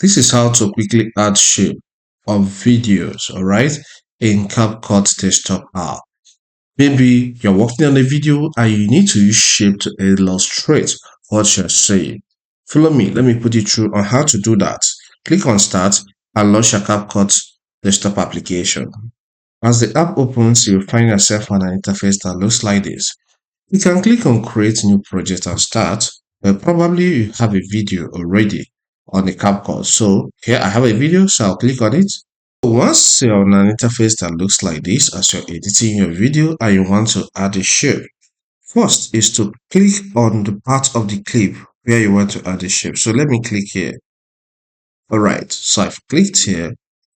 This is how to quickly add shape of videos, alright, in CapCut desktop app. Maybe you're working on a video and you need to use shape to illustrate what you're saying. Follow me, let me put you through on how to do that. Click on Start and launch your CapCut desktop application. As the app opens, you'll find yourself on an interface that looks like this. You can click on Create New Project and Start, but probably you have a video already on the CapCut. So here I have a video, so I'll click on it. Once you're on an interface that looks like this as you're editing your video and you want to add a shape, first is to click on the part of the clip where you want to add a shape. So let me click here. Alright, so I've clicked here,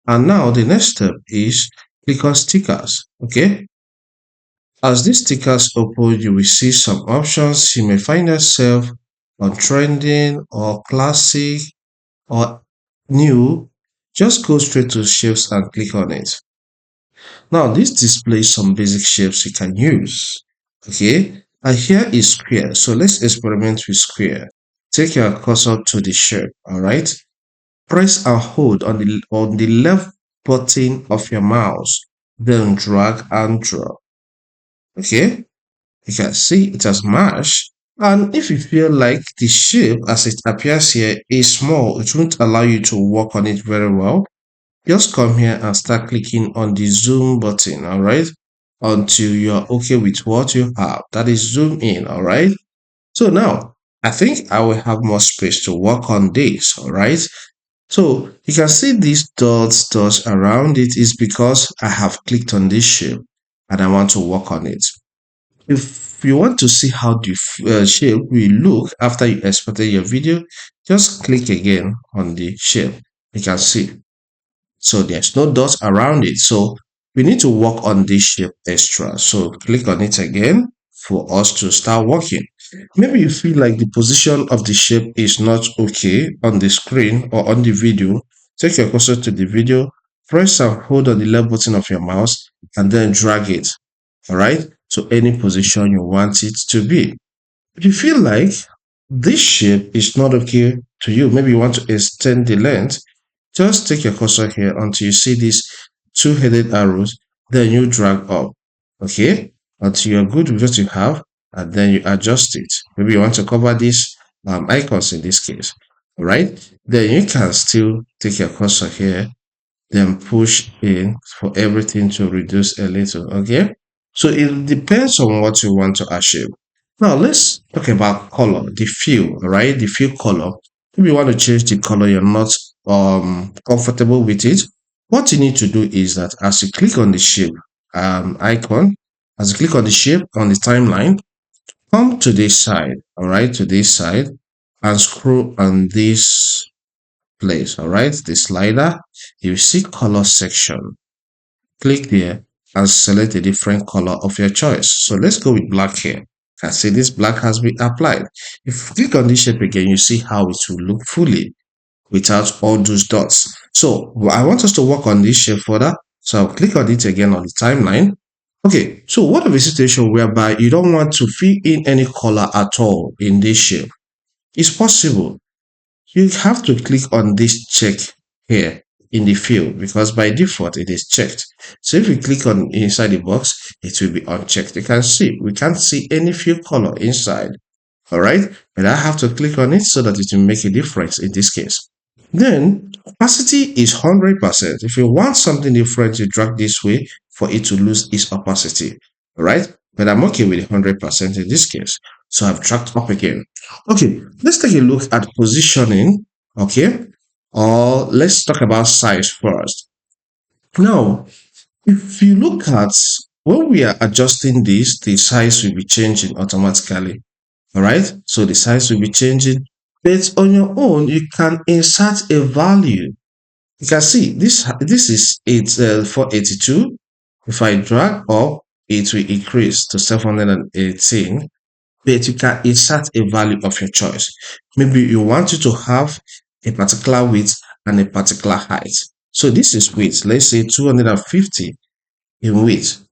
and now the next step is click on stickers. Okay, as these stickers open, you will see some options. You may find yourself on trending or classic or new. Just go straight to shapes and click on it. Now this displays some basic shapes you can use. Okay, and here is square. So let's experiment with square. Take your cursor to the shape. All right, press and hold on the left button of your mouse, then drag and drop. Okay, you can see it has matched. And if you feel like the shape as it appears here is small, it won't allow you to work on it very well. Just come here and start clicking on the zoom button, all right, until you're okay with what you have. That is zoom in, all right. So now I think I will have more space to work on this, all right. So you can see these dots around it is because I have clicked on this shape and I want to work on it. If you want to see how the shape will look after you exported your video, just click again on the shape. You can see. So there's no dots around it. So we need to work on this shape extra. So click on it again for us to start working. Maybe you feel like the position of the shape is not okay on the screen or on the video. Take your cursor to the video, press and hold on the left button of your mouse, and then drag it, all right, to any position you want it to be. If you feel like this shape is not okay to you, maybe you want to extend the length, just take your cursor here until you see these two-headed arrows, then you drag up, okay, until you're good with what you have, and then you adjust it. Maybe you want to cover these icons in this case, all right? Then you can still take your cursor here, then push in for everything to reduce a little, okay? So it depends on what you want to achieve. Now let's talk about color, the fill, all right? The fill color. If you want to change the color, you're not comfortable with it, what you need to do is that as you click on the shape icon, as you click on the shape on the timeline, come to this side, all right, to this side, and scroll on this place, all right, the slider, you see color section. Click there and select a different color of your choice. So let's go with black here. I see this black has been applied. If you click on this shape again, you see how it will look fully without all those dots. So I want us to work on this shape further. So I'll click on it again on the timeline. Okay, so what if a situation whereby you don't want to fill in any color at all in this shape? It's possible. You have to click on this check here in the field because by default it is checked. So if you click on inside the box, it will be unchecked. You can see we can't see any fill color inside. All right, but I have to click on it so that it will make a difference in this case. Then opacity is 100%. If you want something different, you drag this way for it to lose its opacity. All right, but I'm okay with 100% in this case. So I've dragged up again. Okay, let's take a look at positioning. Okay, or let's talk about size first. Now, if you look at when we are adjusting this, the size will be changing automatically. All right, so the size will be changing, but on your own you can insert a value. You can see this is 482. If I drag up, it will increase to 718, but you can insert a value of your choice. Maybe you want it to have a particular width and a particular height. So this is width, let's say 250 in width.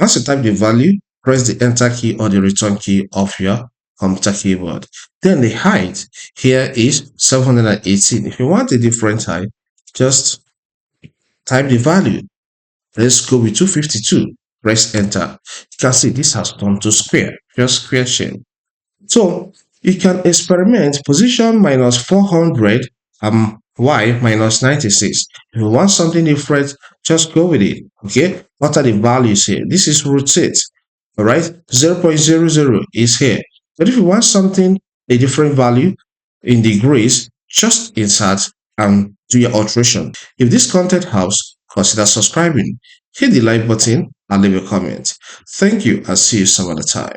Once you type the value, press the enter key or the return key of your computer keyboard. Then the height here is 718. If you want a different height, just type the value. Let's go with 252. Press enter. You can see this has turned to square, just square shape. So you can experiment position minus 400 and y minus 96. If you want something different, just go with it. Okay, what are the values here? This is rotate. All right, 0.00 is here. But if you want something, a different value in degrees, just insert and do your alteration. If this content helps, consider subscribing, hit the like button, and leave a comment. Thank you and see you some other time.